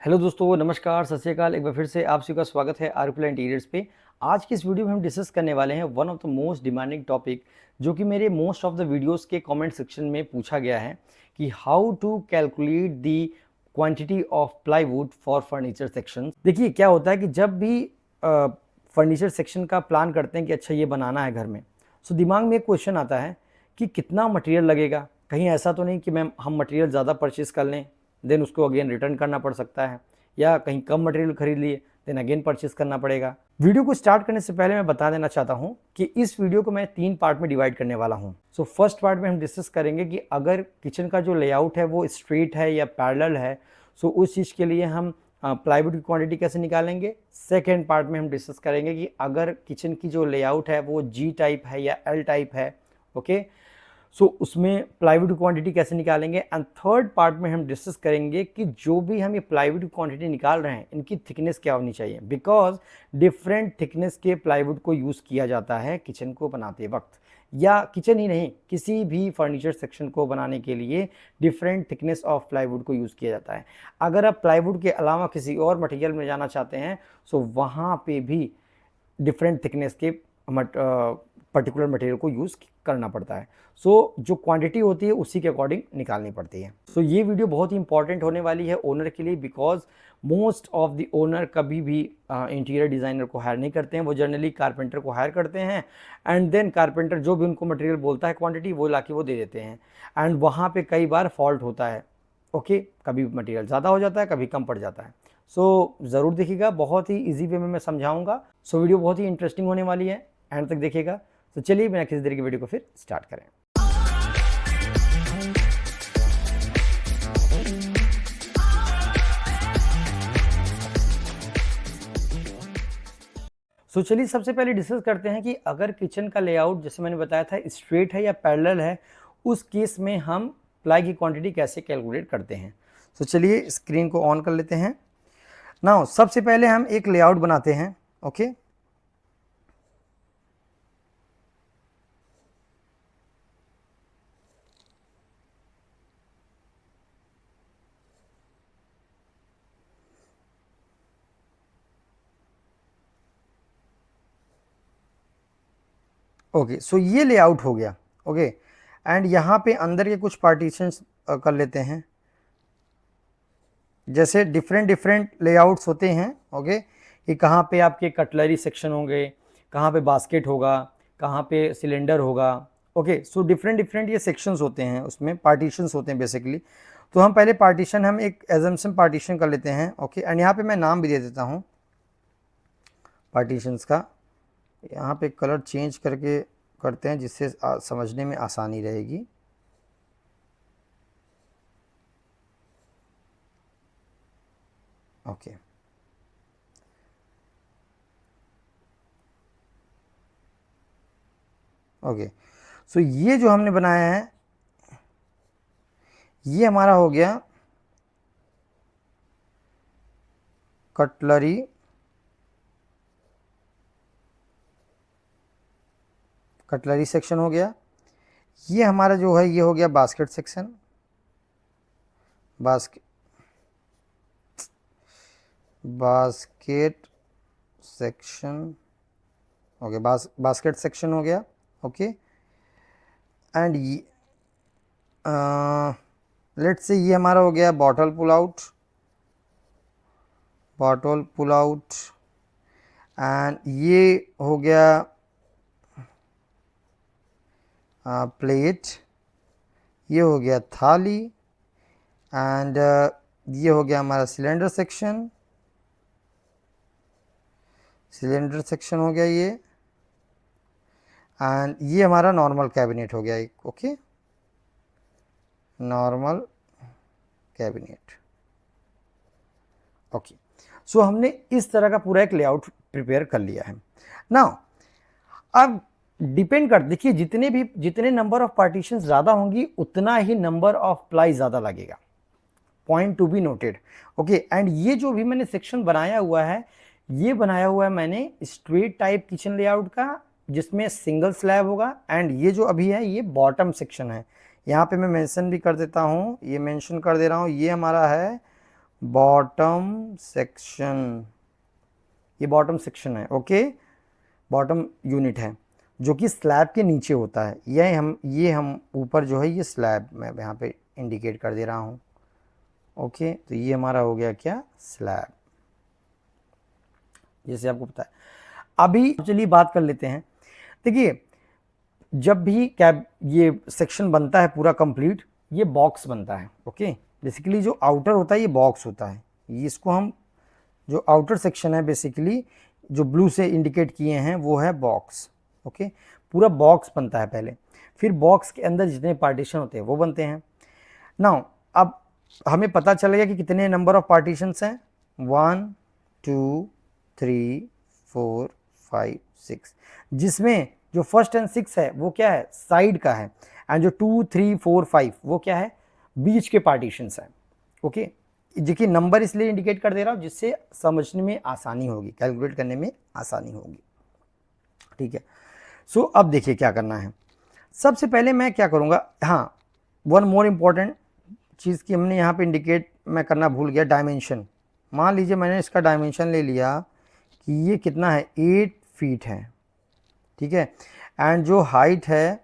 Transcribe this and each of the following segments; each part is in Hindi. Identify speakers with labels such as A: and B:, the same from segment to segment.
A: हेलो दोस्तों, नमस्कार, सत श्री अकाल। एक बार फिर से आप सभी का स्वागत है आरपीएल इंटीरियर्स पे। आज की इस वीडियो में हम डिस्कस करने वाले हैं one of the most demanding topic, जो कि मेरे मोस्ट ऑफ द वीडियोस के कमेंट सेक्शन में पूछा गया है कि how to calculate the quantity of plywood for furniture section. देखिए, क्या होता है कि जब भी फर्नीचर सेक्शन का प्लान करते हैं कि अच्छा ये बनाना है घर में, सो दिमाग में एक क्वेश्चन आता है कि कितना मटेरियल लगेगा। कहीं ऐसा तो नहीं कि मैम हम मटेरियल ज़्यादा परचेज़ कर लें, देन उसको अगेन रिटर्न करना पड़ सकता है, या कहीं कम मटेरियल खरीद लिए देन अगेन परचेस करना पड़ेगा। वीडियो को स्टार्ट करने से पहले मैं बता देना चाहता हूं कि इस वीडियो को मैं 3 पार्ट में डिवाइड करने वाला हूं। सो फर्स्ट पार्ट में हम डिस्कस करेंगे कि अगर किचन का जो लेआउट है वो स्ट्रेट है या पैरेलल है, सो उस चीज़ के लिए हम प्लाईवुड की क्वांटिटी कैसे निकालेंगे। सेकेंड पार्ट में हम डिस्कस करेंगे कि अगर किचन की जो लेआउट है वो जी टाइप है या एल टाइप है, ओके, सो उसमें प्लाईवुड की क्वांटिटी कैसे निकालेंगे। एंड थर्ड पार्ट में हम डिस्कस करेंगे कि जो भी हम ये प्लाईवुड की क्वांटिटी निकाल रहे हैं इनकी थिकनेस क्या होनी चाहिए, बिकॉज डिफरेंट थिकनेस के प्लाईवुड को यूज़ किया जाता है किचन को बनाते वक्त, या किचन ही नहीं किसी भी फर्नीचर सेक्शन को बनाने के लिए डिफरेंट थिकनेस ऑफ प्लाईवुड को यूज़ किया जाता है। अगर आप प्लाईवुड के अलावा किसी और मटेरियल में जाना चाहते हैं, सो वहाँ पे भी डिफरेंट थिकनेस के पर्टिकुलर मटेरियल को यूज़ करना पड़ता है। सो जो क्वांटिटी होती है उसी के अकॉर्डिंग निकालनी पड़ती है। सो ये वीडियो बहुत ही इंपॉर्टेंट होने वाली है ओनर के लिए, because most of the owner कभी भी इंटीरियर डिज़ाइनर को हायर नहीं करते हैं, वो जनरली कारपेंटर को हायर करते हैं। एंड देन कारपेंटर जो भी उनको मटेरियल बोलता है क्वांटिटी वो ला के वो दे देते हैं, एंड वहाँ पे कई बार फॉल्ट होता है। ओके, कभी मटेरियल ज़्यादा हो जाता है, कभी कम पड़ जाता है। सो ज़रूर देखिएगा, बहुत ही ईजी वे में मैं समझाऊंगा। सो वीडियो बहुत ही इंटरेस्टिंग होने वाली है, एंड तक देखिएगा। तो चलिए बिना किसी देर की वीडियो को फिर स्टार्ट करें। सो चलिए सबसे पहले डिस्कस करते हैं कि अगर किचन का लेआउट जैसे मैंने बताया था स्ट्रेट है या पैरेलल है, उस केस में हम प्लाई की क्वांटिटी कैसे कैलकुलेट करते हैं। तो चलिए स्क्रीन को ऑन कर लेते हैं। नाउ सबसे पहले हम एक लेआउट बनाते हैं। ओके, ओके, सो ये लेआउट हो गया। ओके, एंड यहाँ पे अंदर के कुछ पार्टीशंस कर लेते हैं। जैसे डिफरेंट डिफरेंट लेआउट्स होते हैं। ओके, कि कहाँ पे आपके कटलरी सेक्शन होंगे, कहाँ पे बास्केट होगा, कहाँ पे सिलेंडर होगा। ओके, सो डिफरेंट डिफरेंट ये सेक्शंस होते हैं, उसमें पार्टीशंस होते हैं बेसिकली। तो हम पहले पार्टीशन हम एक एजम्पशन पार्टीशन कर लेते हैं। ओके, एंड यहाँ पे मैं नाम भी दे देता हूँ पार्टीशंस का। यहाँ पे कलर चेंज करके करते हैं जिससे समझने में आसानी रहेगी। ओके, ओके, सो ये जो हमने बनाया है ये हमारा हो गया कटलरी सेक्शन हो गया। ये हमारा जो है ये हो गया बास्केट सेक्शन, बास्केट सेक्शन हो गया, बास्केट सेक्शन हो गया। ओके, एंड लेट्स से ये हमारा हो गया बॉटल पुल आउट, एंड ये हो गया प्लेट, ये हो गया थाली, एंड ये हो गया हमारा सिलेंडर सेक्शन हो गया ये, एंड ये हमारा नॉर्मल कैबिनेट हो गया एक। Okay, normal cabinet. ओके, सो हमने इस तरह का पूरा एक लेआउट प्रिपेयर कर लिया है। नाउ अब डिपेंड कर, देखिए जितने नंबर ऑफ पार्टीशन ज़्यादा होंगी उतना ही नंबर ऑफ प्लाई ज़्यादा लगेगा, point to be noted. Okay, and ये जो भी मैंने सेक्शन बनाया हुआ है, ये बनाया हुआ है मैंने स्ट्रेट टाइप किचन लेआउट का, जिसमें सिंगल स्लैब होगा। एंड ये जो अभी है ये बॉटम सेक्शन है। यहाँ पे मैं मेंशन भी कर देता हूँ, ये मेंशन कर दे रहा हूँ, ये हमारा है बॉटम सेक्शन, ये बॉटम सेक्शन है, ओके, बॉटम यूनिट है जो कि स्लैब के नीचे होता है। ये हम ऊपर जो है ये स्लैब मैं यहाँ पे इंडिकेट कर दे रहा हूँ, ओके। तो ये हमारा हो गया क्या, स्लैब, जैसे आपको पता है। अभी चलिए बात कर लेते हैं। देखिए जब भी कैब ये सेक्शन बनता है पूरा कंप्लीट, ये बॉक्स बनता है, ओके। बेसिकली जो आउटर होता है ये बॉक्स होता है, ये इसको हम जो आउटर सेक्शन है बेसिकली जो ब्लू से इंडिकेट किए हैं वो है बॉक्स, ओके। पूरा बॉक्स बनता है पहले, फिर बॉक्स के अंदर जितने पार्टीशन होते हैं वो बनते हैं। नाउ अब हमें पता चलेगा कि कितने नंबर ऑफ पार्टीशंस हैं, 1 2 3 4 5 6, जिसमें जो फर्स्ट एंड 6 है वो क्या है, साइड का है, एंड जो 2 3 4 5 वो क्या है, बीच के पार्टीशंस हैं, ओके। देखिए नंबर इसलिए इंडिकेट कर दे रहा हूँ जिससे समझने में आसानी होगी, कैलकुलेट करने में आसानी होगी, ठीक है। सो अब देखिए क्या करना है। सबसे पहले मैं क्या करूँगा, हाँ वन मोर इम्पॉर्टेंट चीज़ की हमने यहाँ पे इंडिकेट मैं करना भूल गया, डायमेंशन। मान लीजिए मैंने इसका डायमेंशन ले लिया कि ये कितना है, 8 फीट है, ठीक है। एंड जो हाइट है,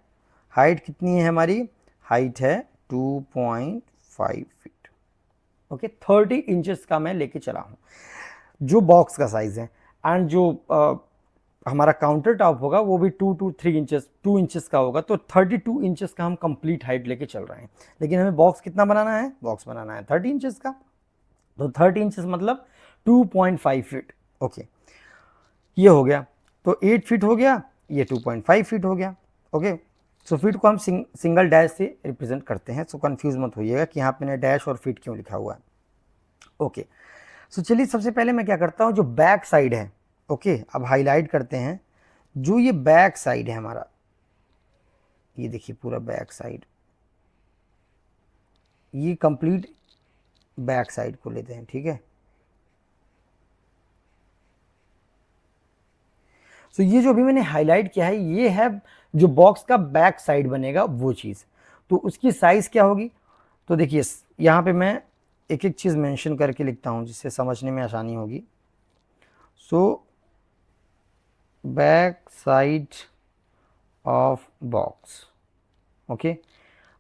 A: हाइट कितनी है हमारी, हाइट है 2.5 फीट, ओके। 30 इंचेस का मैं लेके चला हूँ जो बॉक्स का साइज़ है, एंड जो हमारा काउंटर टॉप होगा वो भी 2 to 3 इंचेस, 2 इंचेस का होगा, तो 32 इंचेस का हम कंप्लीट हाइट लेके चल रहे हैं। लेकिन हमें बॉक्स कितना बनाना है, बॉक्स बनाना है 30 इंचेस का, तो 30 इंचेस मतलब 2.5 फीट, ओके। ये हो गया, तो 8 फीट हो गया, ये 2.5 फीट हो गया, ओके। सो फीट को हम सिंगल डैश से रिप्रेजेंट करते हैं, सो कंफ्यूज मत होइएगा कि यहाँ पे मैंने डैश और फीट क्यों लिखा हुआ है, ओके। सो चलिए सबसे पहले मैं क्या करता हूँ, जो बैक साइड है, ओके, अब हाईलाइट करते हैं। जो ये बैक साइड है हमारा, ये देखिए पूरा बैक साइड, ये कंप्लीट बैक साइड को लेते हैं, ठीक है। सो ये जो अभी मैंने हाईलाइट किया है ये है जो बॉक्स का बैक साइड बनेगा वो चीज़, तो उसकी साइज़ क्या होगी। तो देखिए यहाँ पे मैं एक एक चीज़ मेंशन करके लिखता हूँ जिससे समझने में आसानी होगी। So back side of box, okay,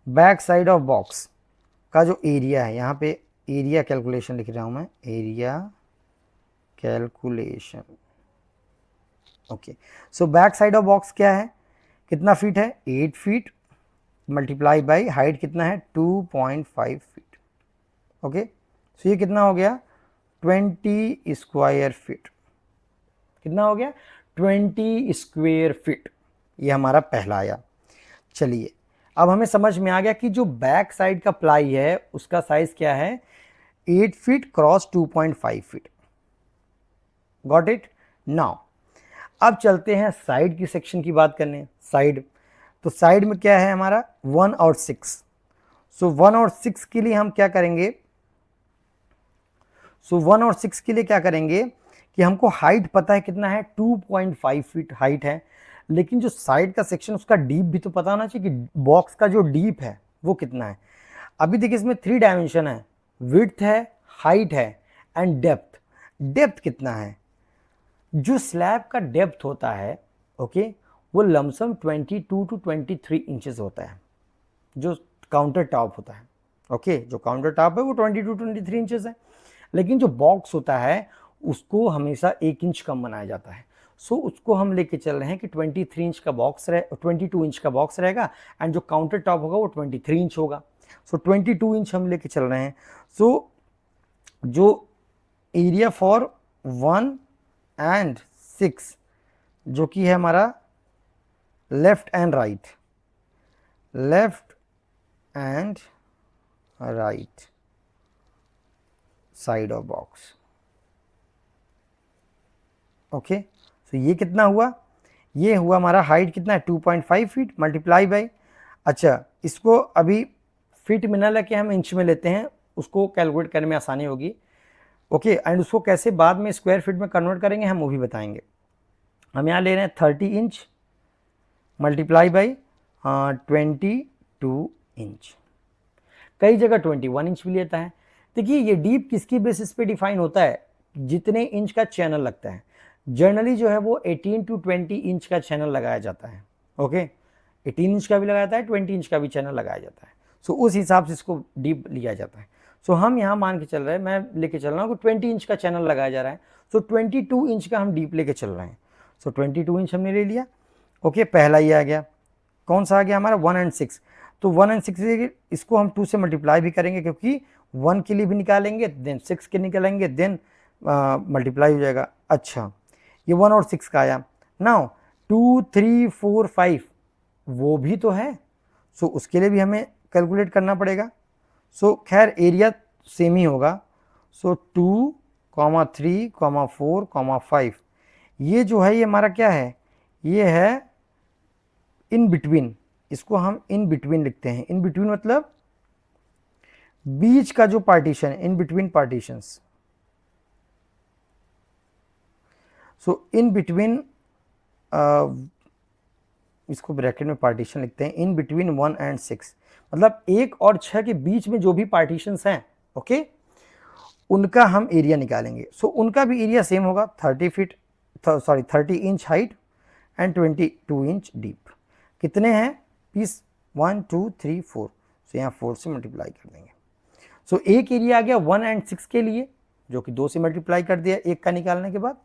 A: back side of box का जो एरिया है, यहाँ पे एरिया कैलकुलेशन लिख रहा हूँ मैं, area calculation, okay. So back side of box क्या है, कितना फीट है, 8 फीट मल्टीप्लाई बाई हाइट कितना है 2.5 फीट, ओके। सो ये कितना हो गया 20 स्क्वायर फीट, कितना हो गया 20 स्क्वायर फीट, ये हमारा पहला आया। चलिए अब हमें समझ में आ गया कि जो बैक साइड का प्लाई है उसका साइज क्या है, 8 feet cross 2.5 feet, got it. Now अब चलते हैं साइड की सेक्शन की बात करने। साइड, तो साइड में क्या है हमारा 1 और 6। सो 1 और 6 के लिए हम क्या करेंगे, सो 1 और 6 के लिए क्या करेंगे कि हमको हाइट पता है कितना है 2.5 फीट हाइट है, लेकिन जो साइड का सेक्शन उसका डीप भी तो पता होना चाहिए कि बॉक्स का जो डीप है वो कितना है। अभी देखिए इसमें 3 डायमेंशन है, विड्थ है, हाइट है एंड डेप्थ। डेप्थ कितना है, जो स्लैब का डेप्थ होता है, ओके, वो लमसम 22 to 23 इंचेस होता है जो काउंटर टॉप होता है, ओके। जो काउंटर टॉप है वो 22 to 23 इंचेस है, लेकिन जो बॉक्स होता है उसको हमेशा 1 इंच कम बनाया जाता है। सो उसको हम लेके चल रहे हैं कि 23 इंच का बॉक्स 22 इंच का बॉक्स रहेगा, एंड जो काउंटर टॉप होगा वो 23 इंच होगा। सो 22 इंच हम लेके चल रहे हैं। सो जो एरिया फॉर 1 एंड 6 जो कि है हमारा left and right, left and right side of box, okay. So ये कितना हुआ, ये हुआ हमारा हाइट कितना है 2.5 फीट मल्टीप्लाई बाई, अच्छा इसको अभी फीट में ना लेके हम इंच में लेते हैं, उसको कैलकुलेट करने में आसानी होगी, ओके। एंड उसको कैसे बाद में स्क्वायर फीट में कन्वर्ट करेंगे हम वो भी बताएंगे। हम यहाँ ले रहे हैं 30 इंच मल्टीप्लाई बाई 22 इंच, कई जगह 21 इंच भी लेता है। देखिए ये डीप किसकी बेसिस पे डिफाइन होता है, जितने इंच का चैनल लगता है। जनरली जो है वो 18 टू 20 इंच का चैनल लगाया जाता है। ओके, 18 इंच का भी लगाया जाता है, 20 इंच का भी चैनल लगाया जाता है। सो उस हिसाब से इसको डीप लिया जाता है। सो हम यहाँ मान के चल रहे हैं, मैं लेके चल रहा हूँ कि 20 इंच का चैनल लगाया जा रहा है। सो 22 इंच का हम डीप लेके चल रहे हैं। सो 22 इंच हमने ले लिया। ओके, पहला ये आ गया, कौन सा आ गया हमारा 1 एंड 6। तो 1 एंड 6 इसको हम 2 से मल्टीप्लाई भी करेंगे, क्योंकि 1 के लिए भी निकालेंगे, देन 6 के निकालेंगे, देन मल्टीप्लाई हो जाएगा। अच्छा, ये 1 और 6 का आया। नाउ 2 3 4 5 वो भी तो है, सो उसके लिए भी हमें कैलकुलेट करना पड़ेगा। सो खैर एरिया सेम ही होगा। सो 2, 3, 4, 5 ये जो है ये हमारा क्या है, ये है इन बिटवीन। इसको हम इन बिटवीन लिखते हैं। इन बिटवीन मतलब बीच का जो partition, in between partitions. So in between, इसको ब्रैकेट में पार्टीशन लिखते हैं, इन बिटवीन 1 एंड 6 मतलब 1 और 6 के बीच में जो भी पार्टीशंस हैं, ओके, उनका हम एरिया निकालेंगे। सो उनका भी एरिया सेम होगा, 30 inch height and 22 inch deep. कितने हैं पीस, 1 2 3 4। सो यहाँ 4 से मल्टीप्लाई कर देंगे। सो एक एरिया आ गया 1 एंड 6 के लिए, जो कि 2 से मल्टीप्लाई कर दिया एक का निकालने के बाद।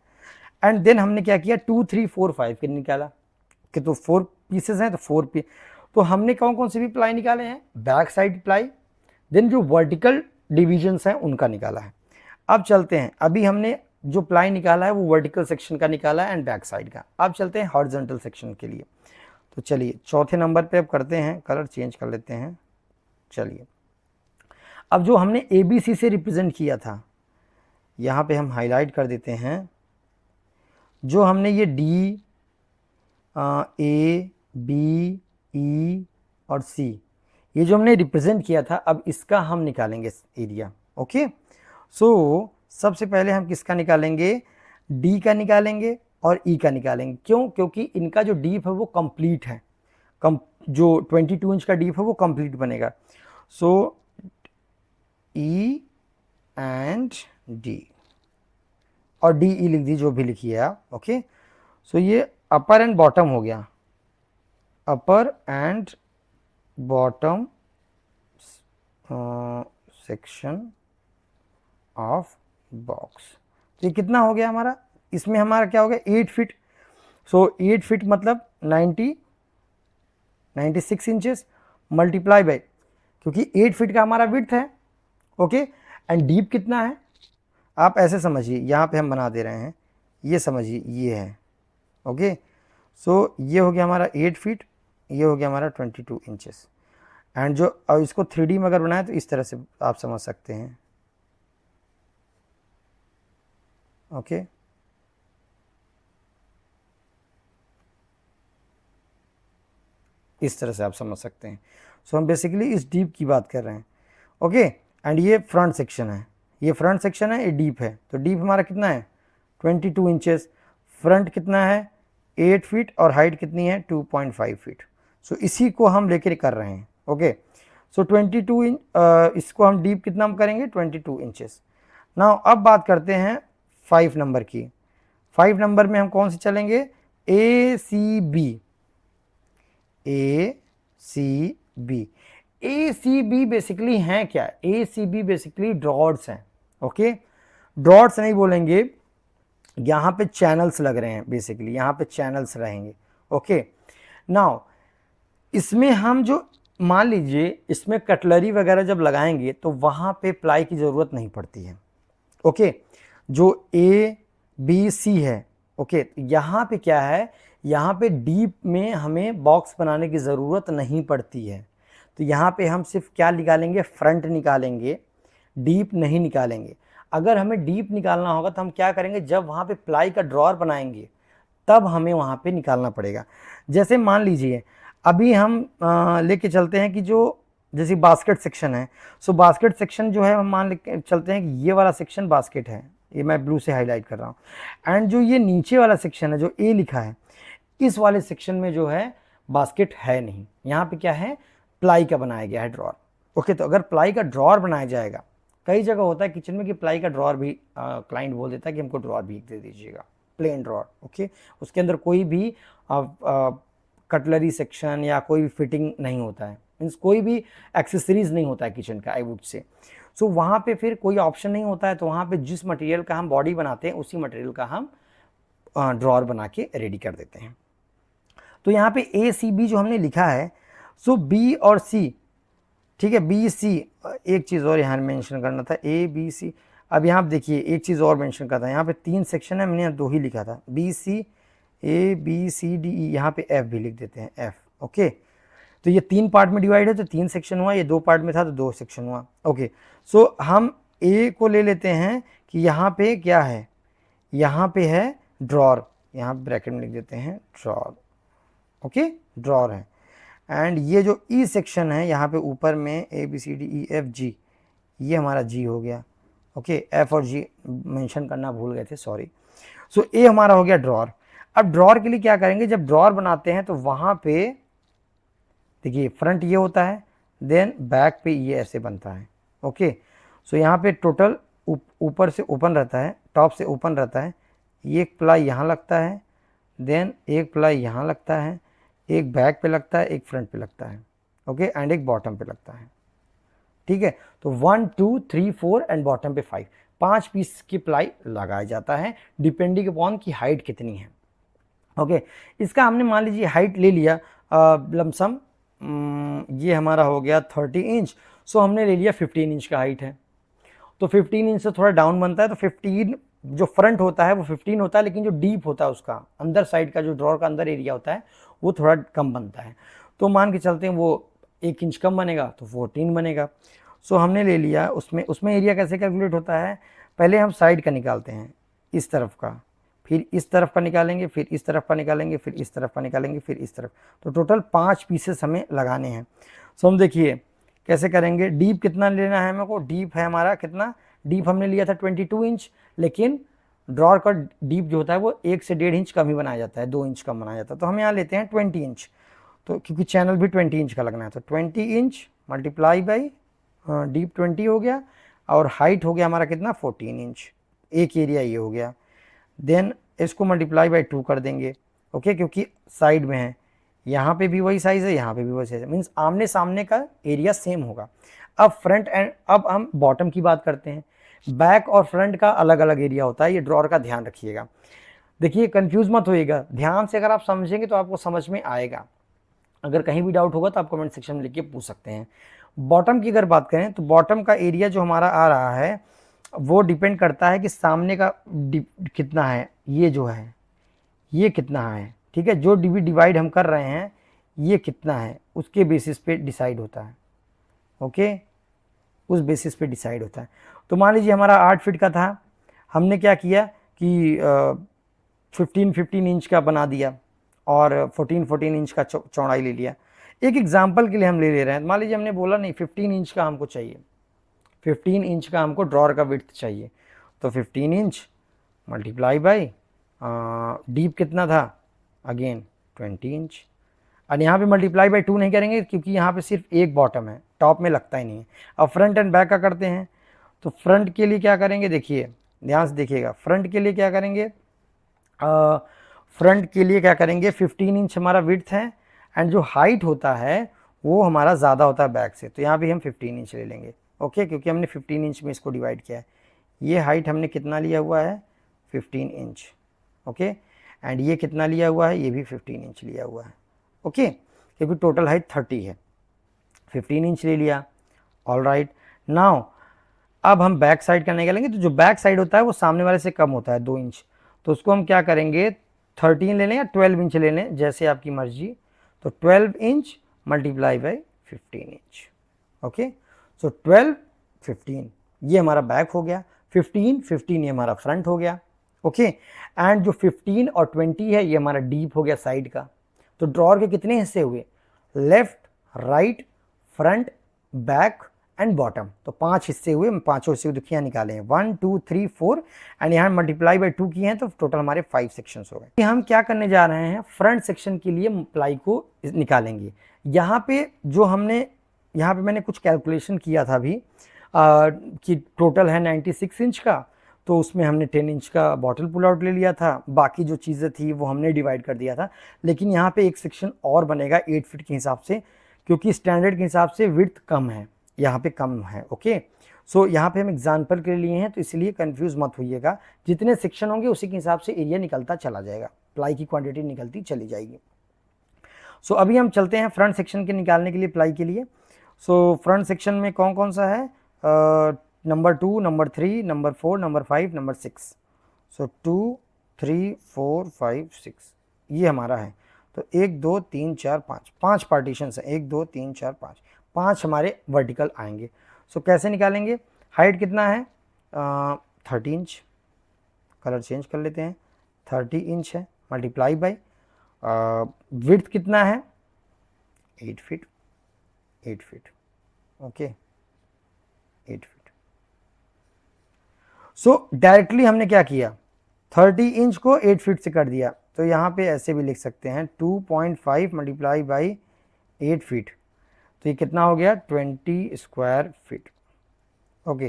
A: एंड देन हमने क्या किया, 2 3 4 5 के निकाला, कि तो 4 पीसेस हैं तो 4 पीस। तो हमने कौन कौन से भी प्लाई निकाले हैं, बैक साइड प्लाई, देन जो वर्टिकल डिविजन्स हैं उनका निकाला है। अब चलते हैं, अभी हमने जो प्लाई निकाला है वो वर्टिकल सेक्शन का निकाला है एंड बैक साइड का। अब चलते हैं हॉरिजॉन्टल सेक्शन के लिए। तो चलिए चौथे नंबर पे अब करते हैं, कलर चेंज कर लेते हैं। चलिए अब जो हमने ABC से रिप्रेजेंट किया था, यहाँ पे हम हाईलाइट कर देते हैं। जो हमने ये D, A, B, E और C ये जो हमने रिप्रेजेंट किया था, अब इसका हम निकालेंगे एरिया। ओके, सो सबसे पहले हम किसका निकालेंगे, D का निकालेंगे और E का निकालेंगे। क्यों, क्योंकि इनका जो डीप है वो कंप्लीट है, जो 22 इंच का डीप है वो कंप्लीट बनेगा। सो E एंड D और DE लिख दी, जो भी लिखिए आप। ओके, सो ये अपर एंड बॉटम हो गया, upper and bottom section of box. तो ये कितना हो गया हमारा, इसमें हमारा क्या हो गया 8 फीट। सो 8 फीट मतलब 96 इंचेस मल्टीप्लाई बाय, क्योंकि 8 फीट का हमारा विड्थ है। ओके, एंड डीप कितना है आप ऐसे समझिए, यहाँ पे हम बना दे रहे हैं, ये समझिए ये है। ओके, सो ये हो गया हमारा 8 फीट, ये हो गया हमारा 22 इंचेस। एंड जो अब इसको 3D में अगर बनाए तो इस तरह से आप समझ सकते हैं। ओके, इस तरह से आप समझ सकते हैं। सो हम बेसिकली इस डीप की बात कर रहे हैं। ओके, एंड ये फ्रंट सेक्शन है, ये फ्रंट सेक्शन है, ये डीप है। तो डीप हमारा कितना है 22 इंचेस, फ्रंट कितना है 8 फीट और हाइट कितनी है 2.5 फीट। सो इसी को हम लेकर कर रहे हैं। ओके, सो 22 इंच, इसको हम डीप कितना हम करेंगे 22 इंचेस। नाउ अब बात करते हैं 5 नंबर की। 5 नंबर में हम कौन से चलेंगे, ACB। ACB बेसिकली हैं क्या, ACB बेसिकली ड्रॉड्स हैं। ओके, ड्रॉड्स नहीं बोलेंगे, यहाँ पे चैनल्स लग रहे हैं, बेसिकली यहाँ पे चैनल्स रहेंगे। ओके, नाउ इसमें हम जो मान लीजिए इसमें कटलरी वगैरह जब लगाएंगे तो वहाँ पे प्लाई की ज़रूरत नहीं पड़ती है। ओके, जो ABC है, ओके, यहाँ पे क्या है, यहाँ पे डीप में हमें बॉक्स बनाने की ज़रूरत नहीं पड़ती है। तो यहाँ पे हम सिर्फ क्या निकालेंगे, फ्रंट निकालेंगे, डीप नहीं निकालेंगे। अगर हमें डीप निकालना होगा तो हम क्या करेंगे, जब वहाँ पे प्लाई का ड्रॉअर बनाएंगे तब हमें वहाँ पे निकालना पड़ेगा। जैसे मान लीजिए अभी हम लेके चलते हैं कि जो जैसे बास्केट सेक्शन है। सो बास्केट सेक्शन जो है हम मान लेके चलते हैं कि ये वाला सेक्शन बास्केट है, ये मैं ब्लू से हाईलाइट कर रहा हूँ। एंड जो ये नीचे वाला सेक्शन है जो A लिखा है, इस वाले सेक्शन में जो है बास्केट है नहीं, यहाँ पे क्या है प्लाई का बनाया गया है ड्रॉअर। ओके, तो अगर प्लाई का ड्रॉअर बनाया जाएगा कई जगह होता है किचन में कि प्लाई का ड्रॉर भी क्लाइंट बोल देता है कि हमको ड्रॉर भी दे दीजिएगा, प्लेन ड्रॉर, ओके, उसके अंदर कोई भी कटलरी सेक्शन या कोई भी फिटिंग नहीं होता है, मीन्स कोई भी एक्सेसरीज नहीं होता है किचन का, आई वुड से। सो वहाँ पे फिर कोई ऑप्शन नहीं होता है, तो वहाँ पे जिस मटेरियल का हम बॉडी बनाते हैं उसी मटेरियल का हम ड्रॉर बना के रेडी कर देते हैं। तो यहाँ पे ए सी बी जो हमने लिखा है, सो बी और सी, ठीक है, बी सी, एक चीज़ और यहाँ मेंशन करना था, ए बी सी। अब यहाँ देखिए एक चीज़ और मेंशन करना था, यहाँ पे 3 सेक्शन है, मैंने यहाँ 2 ही लिखा था, B C, A B C D E, यहाँ पे एफ भी लिख देते हैं, एफ, ओके। तो ये 3 पार्ट में डिवाइड है तो 3 सेक्शन हुआ, ये 2 पार्ट में था तो 2 सेक्शन हुआ, ओके। सो हम ए को ले लेते हैं कि यहाँ पे क्या है, यहाँ पे है ड्रॉर, यहाँ ब्रैकेट में लिख देते हैं ड्रॉर, ओके, ड्रॉर है। एंड ये जो ई सेक्शन है यहाँ पे ऊपर में A B C D E F G, ये हमारा जी हो गया, ओके, एफ और जी मेंशन करना भूल गए थे, सॉरी। सो ए हमारा हो गया ड्रॉर। अब ड्रॉर के लिए क्या करेंगे, जब ड्रॉर बनाते हैं तो वहाँ पे देखिए फ्रंट ये होता है, देन बैक पे ये ऐसे बनता है, ओके। सो यहाँ पे टोटल ऊपर से ओपन रहता है, टॉप से ओपन रहता है, एक प्लाई यहाँ लगता है, देन एक प्लाई यहाँ लगता है, एक बैक पे लगता है, एक फ्रंट पे लगता है, ओके, एंड एक बॉटम पे लगता है, ठीक है। तो 1 2 3 4 एंड बॉटम पे 5 पीस की प्लाई लगाया जाता है डिपेंडिंग अपॉन की हाइट कितनी है, ओके। इसका हमने मान लीजिए हाइट ले लिया लमसम, ये हमारा हो गया 30 इंच, सो हमने ले लिया 15 इंच का हाइट है, तो 15 इंच से थोड़ा डाउन बनता है, तो 15 जो फ्रंट होता है वो 15 होता है, लेकिन जो डीप होता है उसका अंदर साइड का जो ड्रॉर का अंदर एरिया होता है वो थोड़ा कम बनता है, तो मान के चलते हैं वो 1 इंच कम बनेगा तो 14 बनेगा। सो हमने ले लिया, उसमें एरिया कैसे कैलकुलेट होता है, पहले हम साइड का निकालते हैं, इस तरफ का, फिर इस तरफ का निकालेंगे, फिर इस तरफ का निकालेंगे, फिर इस तरफ का निकालेंगे, फिर इस तरफ, तो टोटल 5 पीसेस हमें लगाने हैं। सो हम देखिए कैसे करेंगे, डीप कितना लेना है मेरे को, डीप है हमारा कितना, डीप हमने लिया था 22 इंच, लेकिन ड्रॉर का डीप जो होता है वो 1 से 1.5 इंच कम ही बनाया जाता है, 2 इंच कम बनाया जाता है, तो हम यहाँ लेते हैं 20 इंच, तो क्योंकि चैनल भी 20 इंच का लगना है, तो 20 इंच मल्टीप्लाई बाई डीप 20 हो गया, और हाइट हो गया हमारा कितना 14 इंच, एक एरिया ये हो गया, देन इसको मल्टीप्लाई बाई 2 कर देंगे, ओके, क्योंकि साइड में है, यहाँ पे भी वही साइज़ है, यहाँ पे भी वही साइज़ है, मीन्स आमने सामने का एरिया सेम होगा। अब फ्रंट एंड, अब हम बॉटम की बात करते हैं, बैक और फ्रंट का अलग अलग एरिया होता है, ये ड्रॉर का ध्यान रखिएगा। देखिए कंफ्यूज मत होइएगा, ध्यान से अगर आप समझेंगे तो आपको समझ में आएगा, अगर कहीं भी डाउट होगा तो आप कमेंट सेक्शन में लिख के पूछ सकते हैं। बॉटम की अगर बात करें तो बॉटम का एरिया जो हमारा आ रहा है वो डिपेंड करता है कि सामने का कितना है, ये जो है ये कितना है, ठीक है, जो डिवाइड हम कर रहे हैं ये कितना है उसके बेसिस पे डिसाइड होता है, ओके, उस बेसिस पे डिसाइड होता है। तो मान लीजिए हमारा 8 फीट का था, हमने क्या किया कि 15 इंच का बना दिया और 14 इंच का चौड़ाई ले लिया। एक एग्जांपल के लिए हम ले रहे हैं, मान लीजिए हमने बोला नहीं 15 इंच का हमको चाहिए, 15 इंच का हमको ड्रॉर का विड्थ चाहिए, तो 15 इंच मल्टीप्लाई बाई डीप कितना था, अगेन 20 इंच, और यहाँ पे मल्टीप्लाई बाई 2 नहीं करेंगे क्योंकि यहाँ पे सिर्फ एक बॉटम है, टॉप में लगता ही नहीं है। अब फ्रंट एंड बैक का करते हैं, तो फ्रंट के लिए क्या करेंगे, देखिए ध्यान से देखिएगा, फ्रंट के लिए क्या करेंगे, फ्रंट के लिए क्या करेंगे, 15 इंच हमारा विड्थ है, एंड जो हाइट होता है वो हमारा ज़्यादा होता है बैक से, तो यहाँ भी हम 15 इंच ले लेंगे, ओके, क्योंकि हमने 15 इंच में इसको डिवाइड किया है। ये हाइट हमने कितना लिया हुआ है 15 इंच, ओके, एंड ये कितना लिया हुआ है, ये भी 15 इंच लिया हुआ है, ओके, क्योंकि टोटल हाइट 30 है, 15 इंच ले लिया, ऑल राइट। नाउ अब हम बैक साइड का निकालेंगे, तो जो बैक साइड होता है वो सामने वाले से कम होता है 2 इंच, तो उसको हम क्या करेंगे 13 ले लें या 12 इंच ले लें, जैसे आपकी मर्जी, तो 12 inch multiply by 15 inch, okay. So 12 15 ये हमारा बैक हो गया, 15 ये हमारा फ्रंट हो गया, ओके, एंड जो 15 और 20 है ये हमारा डीप हो गया साइड का। तो ड्रॉर के कितने हिस्से हुए, left, right, front, back and bottom, तो 5 हिस्से हुए, पांचों हिस्से दुखियाँ निकाले हैं, 1 2 3 4, एंड यहाँ मल्टीप्लाई बाई 2 किए हैं तो टोटल हमारे 5 सेक्शंस हो गए। हम क्या करने जा रहे हैं, फ्रंट सेक्शन के लिए प्लाई को निकालेंगे। यहाँ पे जो हमने, यहाँ पे मैंने कुछ कैलकुलेशन किया था अभी, कि टोटल है 96 इंच का, तो उसमें हमने 10 इंच का बॉटल पुल आउट ले लिया था, बाकी जो चीज़ें थी वो हमने डिवाइड कर दिया था। लेकिन यहाँ पे एक सेक्शन और बनेगा 8 फीट के हिसाब से, क्योंकि स्टैंडर्ड के हिसाब से विड्थ कम है, यहाँ पे कम है। ओके, सो यहाँ पे हम एग्जाम्पल के लिए हैं, तो इसलिए कंफ्यूज मत होइएगा। जितने सेक्शन होंगे उसी के हिसाब से एरिया निकलता चला जाएगा, प्लाई की क्वांटिटी निकलती चली जाएगी। सो अभी हम चलते हैं फ्रंट सेक्शन के निकालने के लिए, प्लाई के लिए। सो फ्रंट सेक्शन में कौन कौन सा है, number 2, number 3, number 4, number 5, number 6। सो 2, 3, 4, 5, 6 ये हमारा है। तो 1 2 3 4 5 5 पार्टीशन है, 1 2 3 4 5 5 हमारे वर्टिकल आएंगे। सो कैसे निकालेंगे, हाइट कितना है 30 इंच, कलर चेंज कर लेते हैं, 30 इंच है, मल्टीप्लाई बाई विड्थ कितना है 8 फीट, 8 फीट। Okay, 8 feet. सो डायरेक्टली हमने क्या किया, 30 इंच को 8 फीट से कर दिया, तो यहाँ पे ऐसे भी लिख सकते हैं 2.5 मल्टीप्लाई बाई 8 फीट, तो ये कितना हो गया 20 स्क्वायर फीट। ओके,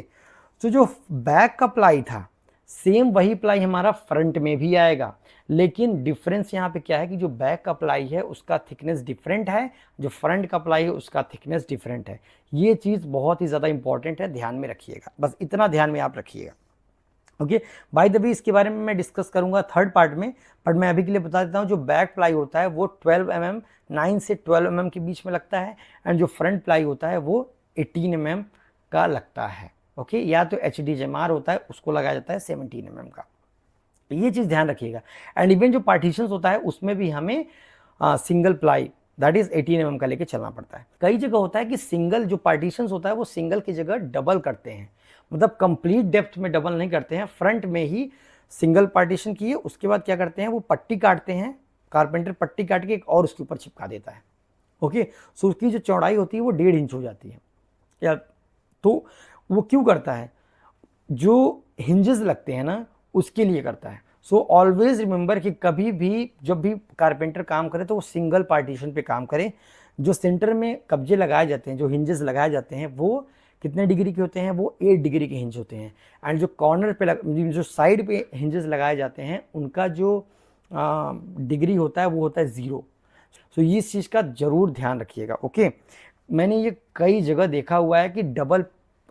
A: तो जो बैक का प्लाई था सेम वही प्लाई हमारा फ्रंट में भी आएगा, लेकिन डिफरेंस यहाँ पे क्या है कि जो बैक का प्लाई है उसका थिकनेस डिफरेंट है, जो फ्रंट का प्लाई है उसका थिकनेस डिफरेंट है। ये चीज़ बहुत ही ज़्यादा इंपॉर्टेंट है, ध्यान में रखिएगा, बस इतना ध्यान में आप रखिएगा। ओके, बाय द वे इसके बारे में मैं डिस्कस करूंगा थर्ड पार्ट में, बट मैं अभी के लिए बता देता हूँ जो बैक प्लाई होता है वो 12 mm 9 से 12 mm के बीच में लगता है, एंड जो फ्रंट प्लाई होता है वो 18 mm का लगता है। ओके, या तो HDJMR होता है उसको लगाया जाता है 17 mm का, ये चीज़ ध्यान रखिएगा। एंड इवन जो पार्टीशंस होता है उसमें भी हमें single ply that is 18 mm का लेके चलना पड़ता है। कई जगह होता है कि सिंगल जो पार्टीशंस होता है वो सिंगल की जगह डबल करते हैं, मतलब कंप्लीट डेप्थ में डबल नहीं करते हैं, फ्रंट में ही सिंगल पार्टीशन किए, उसके बाद क्या करते हैं वो पट्टी काटते हैं, कारपेंटर पट्टी काट के एक और उसके ऊपर चिपका देता है। ओके, सो उसकी जो चौड़ाई होती है वो 1.5 इंच हो जाती है या, तो वो क्यों करता है, जो हिंजेस लगते हैं ना उसके लिए करता है। सो ऑलवेज रिमेंबर कि कभी भी जब भी कारपेंटर काम करे तो वो सिंगल पार्टीशन पे काम करे। जो सेंटर में कब्जे लगाए जाते हैं, जो हिंजेस लगाए जाते हैं वो कितने डिग्री के होते हैं, वो 8 डिग्री के हिंज होते हैं। एंड जो कॉर्नर पे जो साइड पे हिंजेस लगाए जाते हैं उनका जो डिग्री होता है वो होता है 0। सो ये इस चीज़ का ज़रूर ध्यान रखिएगा। ओके, मैंने ये कई जगह देखा हुआ है कि डबल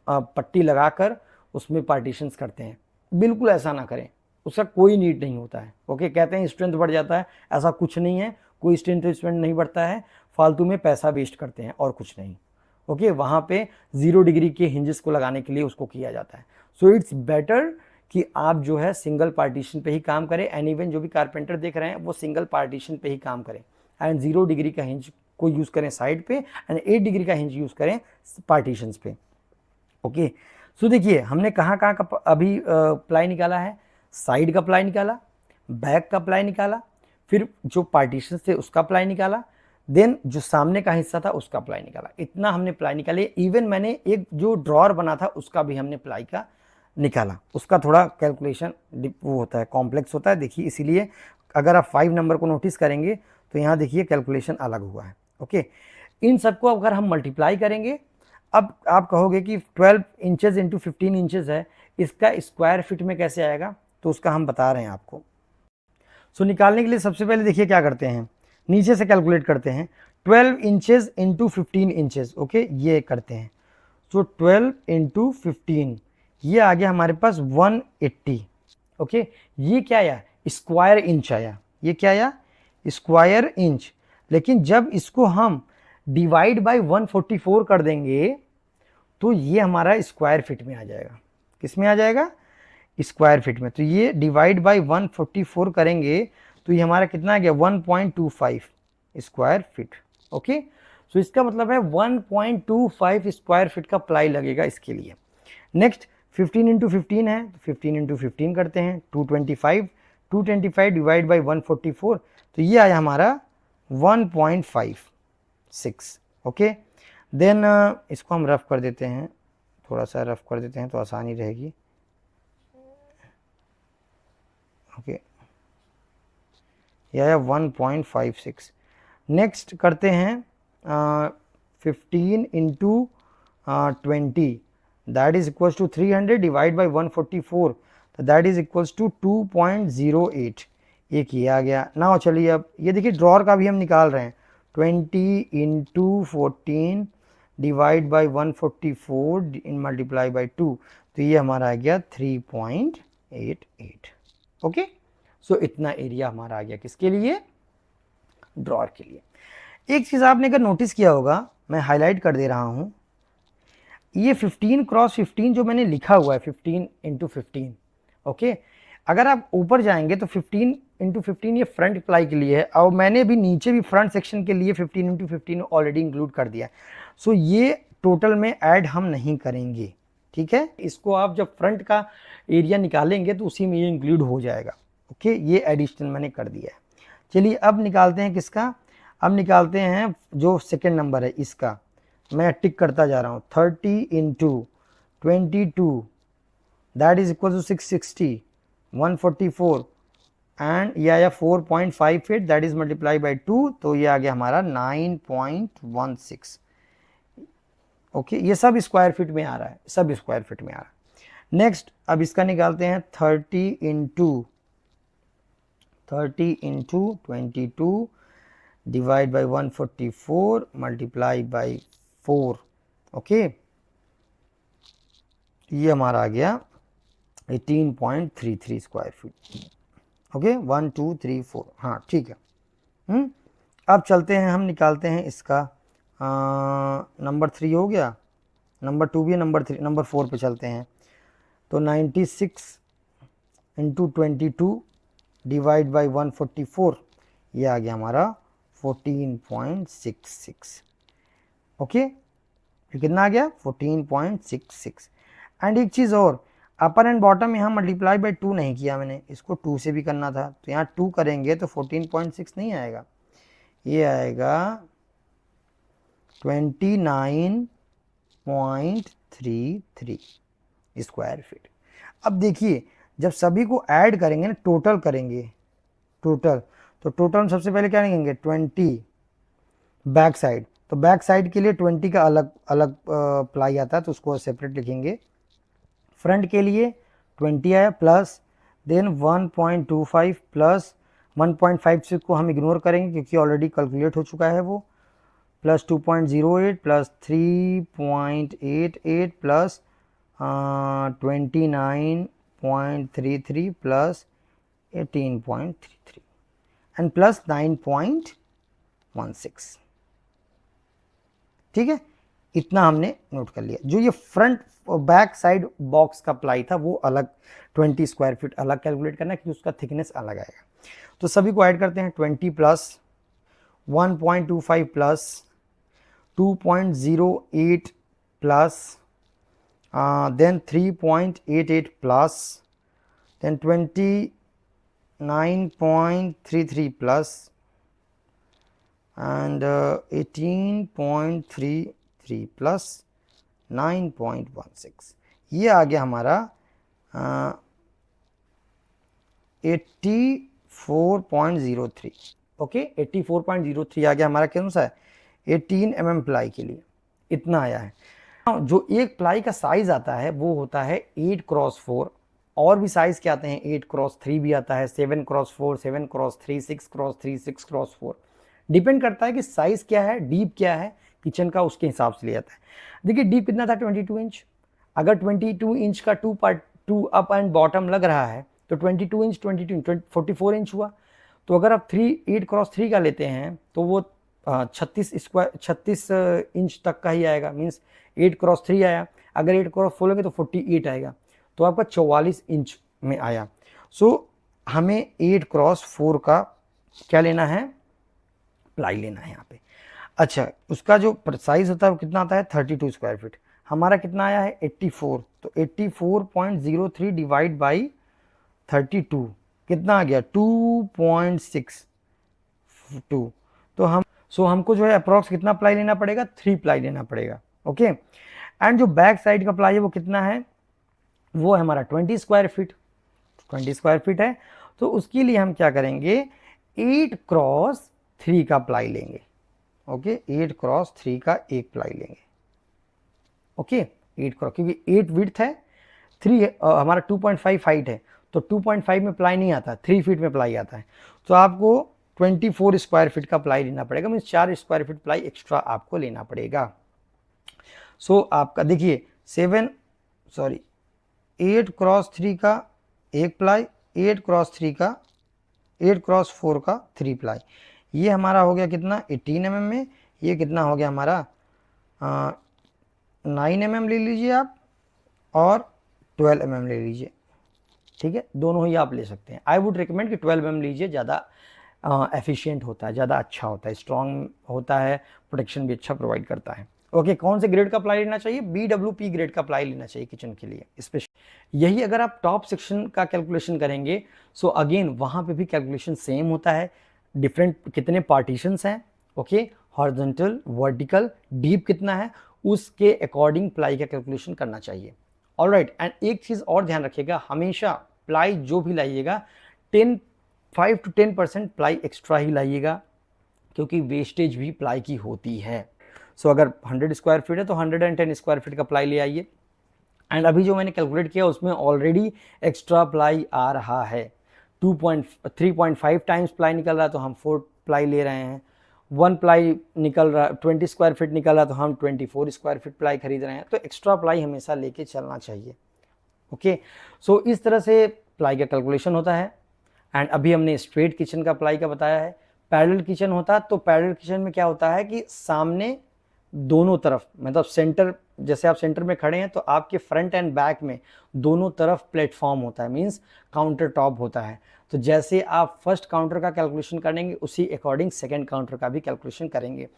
A: पट्टी लगाकर उसमें पार्टीशंस करते हैं, बिल्कुल ऐसा ना करें, उसका कोई नीड नहीं होता है। ओके, कहते हैं स्ट्रेंथ बढ़ जाता है, ऐसा कुछ नहीं है, कोई स्ट्रेंथ नहीं बढ़ता है, फालतू में पैसा वेस्ट करते हैं और कुछ नहीं। ओके, वहाँ पे 0 डिग्री के हिंजेस को लगाने के लिए उसको किया जाता है। सो इट्स बेटर कि आप जो है सिंगल पार्टीशन पे ही काम करें, एंड इवन जो भी कारपेंटर देख रहे हैं वो सिंगल पार्टीशन पे ही काम करें, एंड 0 डिग्री का हिंज को यूज़ करें साइड पे, एंड 8 डिग्री का हिंज यूज़ करें पार्टीशंस पे। ओके, सो देखिए हमने कहाँ कहाँ का अभी प्लाई निकाला है, साइड का प्लाई निकाला, बैक का प्लाई निकाला, फिर जो पार्टीशन थे उसका प्लाई निकाला, देन जो सामने का हिस्सा था उसका प्लाई निकाला। इतना हमने प्लाई निकाले। इवन मैंने एक जो ड्रॉअर बना था उसका भी हमने प्लाई का निकाला, उसका थोड़ा कैलकुलेशन वो होता है, कॉम्प्लेक्स होता है, देखिए इसीलिए अगर आप 5 नंबर को नोटिस करेंगे तो यहाँ देखिए कैलकुलेशन अलग हुआ है। ओके, इन सबको अगर हम मल्टीप्लाई करेंगे, अब आप कहोगे कि 12 इंचेस इंटू 15 इंचेस है, इसका स्क्वायर फीट में कैसे आएगा, तो उसका हम बता रहे हैं आपको। सो निकालने के लिए सबसे पहले देखिए क्या करते हैं, नीचे से कैलकुलेट करते हैं, 12 इंचेस इंटू 15 इंचेस। ओके, ये करते हैं, सो 12 इंटू 15 ये आ गया हमारे पास 180। ओके, ये क्या आया, स्क्वायर इंच आया, ये क्या आया, स्क्वायर इंच। लेकिन जब इसको हम डिवाइड बाय 144 कर देंगे तो ये हमारा स्क्वायर फीट में आ जाएगा। किस में आ जाएगा, स्क्वायर फीट में। तो ये डिवाइड बाय 144 करेंगे तो ये हमारा कितना आ गया 1.25 स्क्वायर फीट। ओके, सो इसका मतलब है 1.25 स्क्वायर फीट का प्लाई लगेगा इसके लिए। नेक्स्ट 15 इंटू 15 है, तो 15 इंटू 15 करते हैं, 225 डिवाइड बाई 144, तो ये आया हमारा 1.56। ओके, देन इसको हम रफ कर देते हैं, थोड़ा सा रफ कर देते हैं तो आसानी रहेगी। ओके, यह आया 1.56। नेक्स्ट करते हैं 15 into 20, that is equals to 300 divide by 144, तो दैट इज इक्वल्स टू 2.08। एक ये आ गया। ना चलिए अब ये देखिए ड्रॉर का भी हम निकाल रहे हैं, 20 into 14 divide by 144 in multiply by 2, तो ये हमारा आ गया 3.88। ओके, सो इतना एरिया हमारा आ गया किसके लिए, ड्रॉर के लिए। एक चीज़ आपने अगर नोटिस किया होगा, मैं हाईलाइट कर दे रहा हूँ, ये 15 क्रॉस 15 जो मैंने लिखा हुआ है 15 इंटू 15, ओके, अगर आप ऊपर जाएंगे तो 15 इंटू 15 ये फ्रंट प्लाई के लिए है, और मैंने भी नीचे भी फ्रंट सेक्शन के लिए 15 इंटू 15 ऑलरेडी इंक्लूड कर दिया है। सो ये टोटल में ऐड हम नहीं करेंगे, ठीक है। इसको आप जब फ्रंट का एरिया निकालेंगे तो उसी में ये इंक्लूड हो जाएगा, ओके। ये एडिशनल मैंने कर दिया है। चलिए अब निकालते हैं किसका, अब निकालते हैं जो सेकेंड नंबर है इसका। मैं टिक करता जा रहा हूँ, 30 into 22 that is equal to 660, 144 and ये आया 4.58 दैट इज मल्टीप्लाई बाई 2, तो ये आ गया हमारा 9.16। ओके, ये सब स्क्वायर फीट में आ रहा है, सब स्क्वायर फीट में आ रहा है। नेक्स्ट अब इसका निकालते हैं 30 into 22 divide by 144 multiply by 4, okay, ये हमारा आ गया 18.33 स्क्वायर फीट। ओके, 1 2 3 4, हाँ ठीक है। अब चलते हैं, हम निकालते हैं इसका नंबर 3 हो गया, नंबर 2 भी है, नंबर 3, नंबर 4 पे चलते हैं। तो 96 इंटू 22 डिवाइड बाई 144, ये आ गया हमारा 14.66। ओके, ये कितना आ गया 14.66। एंड एक चीज़ और, अपर एंड बॉटम यहाँ मल्टीप्लाई बाई 2 नहीं किया मैंने, इसको 2 से भी करना था, तो यहाँ 2 करेंगे तो 14.6 नहीं आएगा, ये आएगा 29.33 स्क्वायर फीट। अब देखिए जब सभी को ऐड करेंगे ना, टोटल करेंगे, टोटल, तो टोटल सबसे पहले क्या लिखेंगे 20 बैक साइड, तो बैक साइड के लिए 20 का अलग अलग प्लाई आता है, तो उसको सेपरेट लिखेंगे। फ्रंट के लिए 20 आया प्लस देन 1.25 प्लस 1.56 को हम इग्नोर करेंगे क्योंकि ऑलरेडी कैलकुलेट हो चुका है वो, plus 2.08 plus 3.88 plus 29.33 plus 18.33 and plus 9.16, ठीक है। इतना हमने नोट कर लिया। जो ये फ्रंट और बैक साइड बॉक्स का प्लाई था वो अलग 20 स्क्वायर फीट अलग कैलकुलेट करना है क्योंकि उसका थिकनेस अलग आएगा। तो सभी को ऐड करते हैं, 20 plus 1.25 plus 2.08 plus then 3.88 plus then 29.33 plus and 18.33 plus 9.16, ये आ गया हमारा 84.03। ओके, 84.03 आ गया हमारा, कौन सा है 18 mm प्लाई के लिए, इतना आया है। जो एक प्लाई का साइज आता है वो होता है 8x4, और भी साइज क्या आते हैं 8x3 भी आता है, 7x4, 7x3, 6x3, 6x4, depend करता है कि साइज क्या है, डीप क्या है किचन का, उसके हिसाब से लिया जाता है। देखिए डीप कितना था 22 इंच, अगर 22 इंच का 2 अप एंड बॉटम लग रहा है तो 22 इंच 44 इंच हुआ। तो अगर आप 8x3 का लेते हैं तो वो 36 इंच तक का ही आएगा, मीन्स 8x3 आया। अगर 8x4 लेंगे तो 48 आएगा, तो आपका 44 इंच में आया। सो हमें 8x4 का क्या लेना है, प्लाई लेना है यहाँ पे। अच्छा, उसका जो साइज होता है वो कितना आता है 32 स्क्वायर फीट, हमारा कितना आया है 84, तो 84.03 डिवाइड बाई 32 कितना आ गया 2.62। तो हमको जो है अप्रॉक्स कितना प्लाई लेना पड़ेगा, 3 प्लाई लेना पड़ेगा। ओके, एंड जो बैक साइड का प्लाई है वो कितना है, वो है हमारा 20 स्क्वायर फीट, 20 स्क्वायर फीट है। तो उसके लिए हम क्या करेंगे 8x3 का प्लाई लेंगे। ओके, 8x3 का एक प्लाई लेंगे। ओके, 8 क्रॉस, क्योंकि 8 विड्थ है, 3 हमारा 2.5 हाइट है, तो 2.5 में प्लाई नहीं आता, 3 फीट में प्लाई आता है। तो आपको 24 स्क्वायर फीट का प्लाई लेना पड़ेगा, means 4 square feet ply extra आपको लेना पड़ेगा। सो आपका देखिए 8 क्रॉस 3 का एक प्लाई, 8 क्रॉस 3 का 8 क्रॉस 4 का 3 प्लाई, ये हमारा हो गया कितना 18 mm में, ये कितना हो गया हमारा 9 mm ले लीजिए आप, और 12 mm ले लीजिए, ठीक है, दोनों ही आप ले सकते हैं। आई वुड रिकमेंड कि 12 mm लीजिए, ज़्यादा एफिशिएंट होता है, ज़्यादा अच्छा होता है, स्ट्रॉन्ग होता है, प्रोटेक्शन भी अच्छा प्रोवाइड करता है। ओके, कौन से ग्रेड का प्लाई लेना चाहिए? BWP ग्रेड का प्लाई लेना चाहिए किचन के लिए स्पेशल। यही अगर आप टॉप सेक्शन का कैलकुलेशन करेंगे, सो अगेन वहाँ पे भी कैलकुलेशन सेम होता है, डिफरेंट कितने पार्टीशंस हैं, ओके, हॉरिजॉन्टल, वर्टिकल, डीप कितना है, उसके अकॉर्डिंग प्लाई का कैलकुलेशन करना चाहिए। ऑलराइट, एंड एक चीज़ और ध्यान रखिएगा, हमेशा प्लाई जो भी लाइएगा 5 to 10% प्लाई एक्स्ट्रा ही लाइएगा, क्योंकि वेस्टेज भी प्लाई की होती है। सो अगर 100 स्क्वायर फीट है तो 110 स्क्वायर फीट का प्लाई ले आइए। एंड अभी जो मैंने कैलकुलेट किया उसमें ऑलरेडी एक्स्ट्रा प्लाई आ रहा है, 3.5 टाइम्स प्लाई निकल रहा है तो हम 4 प्लाई ले रहे हैं, 1 प्लाई निकल रहा, 20 स्क्वायर फीट निकल रहा तो हम 24 स्क्वायर फीट प्लाई खरीद रहे हैं। तो एक्स्ट्रा प्लाई हमेशा लेके चलना चाहिए। ओके, सो इस तरह से प्लाई का कैलकुलेशन होता है। एंड अभी हमने स्ट्रेट किचन का प्लाई का बताया है। पैरेलल किचन होता है, तो पैरेलल किचन में क्या होता है कि सामने दोनों तरफ, मतलब सेंटर, जैसे आप सेंटर में खड़े हैं तो आपके फ्रंट एंड बैक में दोनों तरफ प्लेटफॉर्म होता है, मींस काउंटर टॉप होता है। तो जैसे आप फर्स्ट काउंटर का कैलकुलेशन करेंगे उसी अकॉर्डिंग सेकंड काउंटर का भी कैलकुलेशन करेंगे।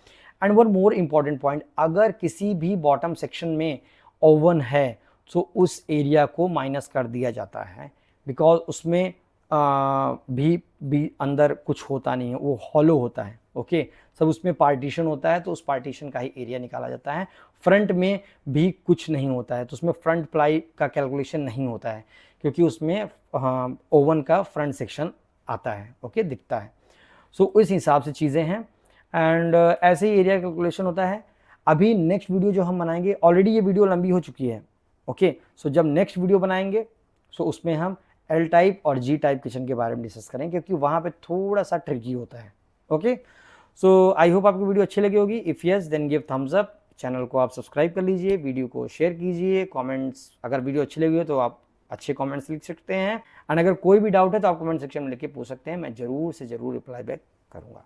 A: And one more important point, अगर किसी भी बॉटम सेक्शन में ओवन है तो उस एरिया को माइनस कर दिया जाता है, बिकॉज उसमें भी अंदर कुछ होता नहीं है, वो हॉलो होता है। ओके, सब उसमें पार्टीशन होता है, तो उस पार्टीशन का ही एरिया निकाला जाता है। फ्रंट में भी कुछ नहीं होता है, तो उसमें फ्रंट प्लाई का कैलकुलेशन नहीं होता है, क्योंकि उसमें ओवन का फ्रंट सेक्शन आता है, ओके, दिखता है। सो इस हिसाब से चीज़ें हैं। एंड ऐसे ही एरिया कैलकुलेशन होता है। अभी नेक्स्ट वीडियो जो हम बनाएंगे, ऑलरेडी ये वीडियो लंबी हो चुकी है, ओके, सो जब नेक्स्ट वीडियो बनाएंगे सो उसमें हम L टाइप और G टाइप किचन के बारे में डिस्कस करेंगे, क्योंकि वहाँ पे थोड़ा सा ट्रिकी होता है। ओके, सो आई होप आपको वीडियो अच्छी लगी होगी। If yes then give thumbs up, channel को आप सब्सक्राइब कर लीजिए, वीडियो को शेयर कीजिए, कमेंट्स, अगर वीडियो अच्छी लगी हो तो आप अच्छे कमेंट्स लिख सकते हैं। एंड अगर कोई भी डाउट है तो आप कमेंट सेक्शन में लिख के पूछ सकते हैं, मैं ज़रूर से ज़रूर रिप्लाई बैक करूँगा।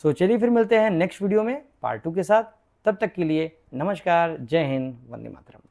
A: सो चलिए फिर मिलते हैं नेक्स्ट वीडियो में पार्ट 2 के साथ। तब तक के लिए नमस्कार, जय हिंद, वंदे मातरम।